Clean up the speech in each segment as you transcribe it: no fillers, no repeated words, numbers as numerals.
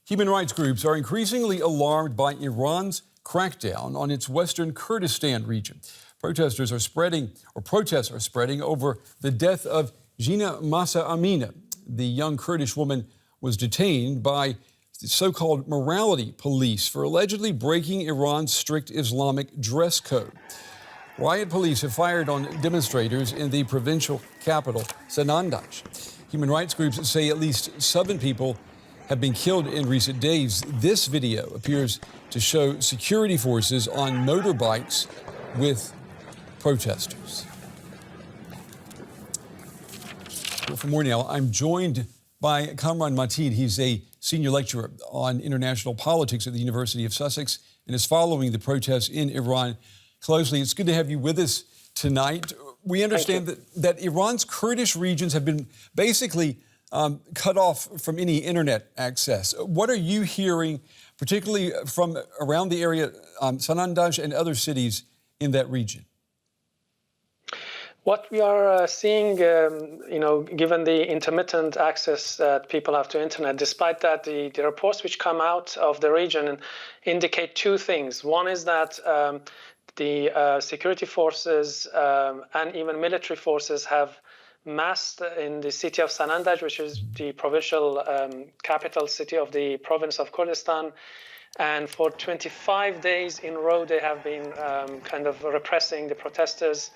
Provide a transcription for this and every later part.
Human rights groups are increasingly alarmed by Iran's crackdown on its western Kurdistan region. Protests are spreading over the death of Gina Mahsa Amini. The young Kurdish woman was detained by the so-called morality police for allegedly breaking Iran's strict Islamic dress code. Riot police have fired on demonstrators in the provincial capital, Sanandaj. Human rights groups say at least 7 people have been killed in recent days. This video appears to show security forces on motorbikes with protesters. Well, for more now, I'm joined by Kamran Matid. He's a senior lecturer on international politics at the University of Sussex and is following the protests in Iran closely. It's good to have you with us tonight. We understand that Iran's Kurdish regions have been basically cut off from any internet access. What are you hearing, particularly from around the area, Sanandaj and other cities in that region? What we are seeing, given the intermittent access that people have to internet, despite that, the reports which come out of the region indicate 2 things. One is that the security forces and even military forces have massed in the city of Sanandaj, which is the provincial capital city of the province of Kurdistan. And for 25 days in a row, they have been kind of repressing the protesters.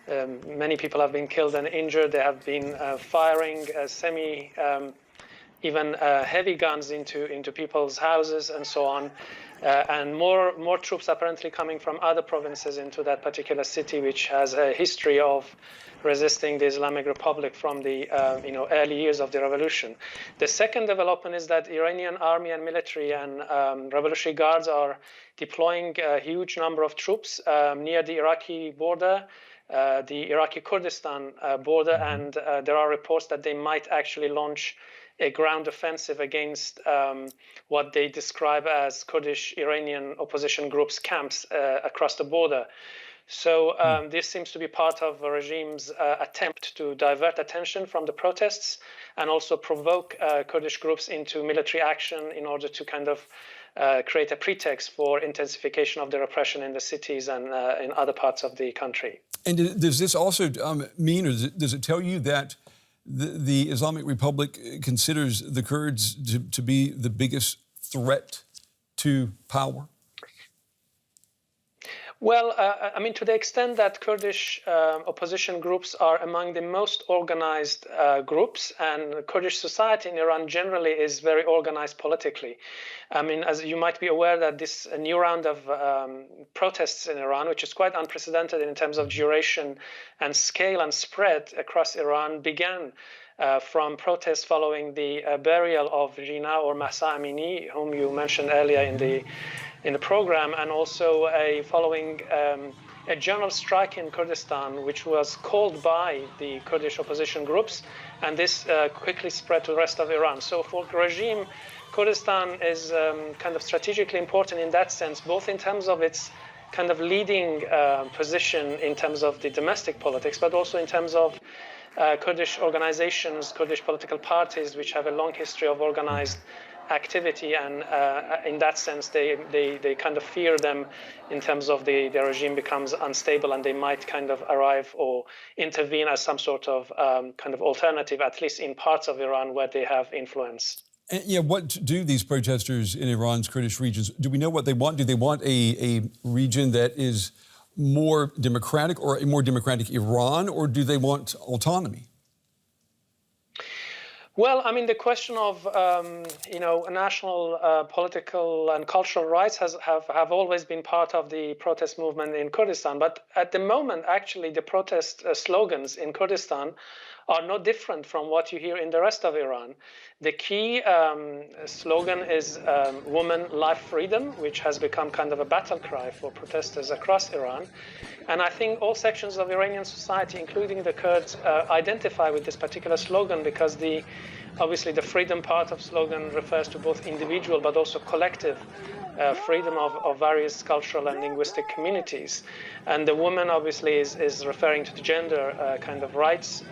Many people have been killed and injured. They have been firing even heavy guns into people's houses and so on. And more troops apparently coming from other provinces into that particular city, which has a history of resisting the Islamic Republic from the early years of the revolution. The second development is that Iranian army and military and Revolutionary Guards are deploying a huge number of troops near the Iraqi border, the Iraqi Kurdistan border, and there are reports that they might actually launch a ground offensive against what they describe as Kurdish-Iranian opposition groups' camps across the border. So this seems to be part of the regime's attempt to divert attention from the protests and also provoke Kurdish groups into military action in order to kind of create a pretext for intensification of the repression in the cities and in other parts of the country. And does this also mean, or does it tell you that the Islamic Republic considers the Kurds to be the biggest threat to power? Well, to the extent that Kurdish opposition groups are among the most organized groups, and Kurdish society in Iran generally is very organized politically. As you might be aware that this new round of protests in Iran, which is quite unprecedented in terms of duration and scale and spread across Iran, began from protests following the burial of Gina or Mahsa Amini, whom you mentioned earlier in the program, and also following a general strike in Kurdistan, which was called by the Kurdish opposition groups, and this quickly spread to the rest of Iran. So for the regime, Kurdistan is kind of strategically important in that sense, both in terms of its kind of leading position in terms of the domestic politics, but also in terms of Kurdish organizations, Kurdish political parties, which have a long history of organized activity, and in that sense they kind of fear them in terms of the regime becomes unstable and they might kind of arrive or intervene as some sort of kind of alternative, at least in parts of Iran where they have influence. And, what do these protesters in Iran's Kurdish regions, do we know what they want? Do they want a region that is more democratic, or a more democratic Iran, or do they want autonomy? Well, the question of national political and cultural rights have always been part of the protest movement in Kurdistan. But at the moment, actually, the protest slogans in Kurdistan are no different from what you hear in the rest of Iran. The key slogan is Woman, Life, Freedom, which has become kind of a battle cry for protesters across Iran. And I think all sections of Iranian society, including the Kurds, identify with this particular slogan because obviously the freedom part of slogan refers to both individual but also collective freedom of various cultural and linguistic communities. And the woman obviously is referring to the gender kind of rights,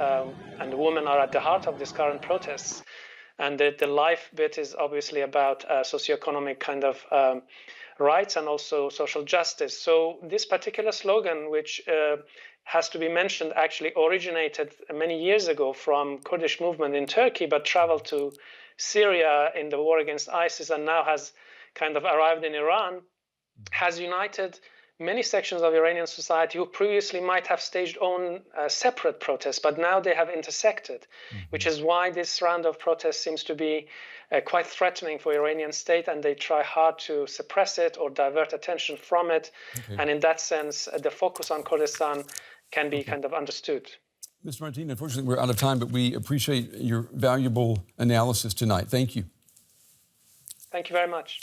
and the women are at the heart of these current protests. And the life bit is obviously about socioeconomic kind of rights and also social justice. So this particular slogan, which has to be mentioned, actually originated many years ago from Kurdish movement in Turkey, but traveled to Syria in the war against ISIS and now has kind of arrived in Iran, has united many sections of Iranian society who previously might have staged own separate protests, but now they have intersected, which is why this round of protests seems to be quite threatening for Iranian state, and they try hard to suppress it or divert attention from it. And in that sense, the focus on Kurdistan can be kind of understood. Mr. Martin, unfortunately, we're out of time, but we appreciate your valuable analysis tonight. Thank you. Thank you very much.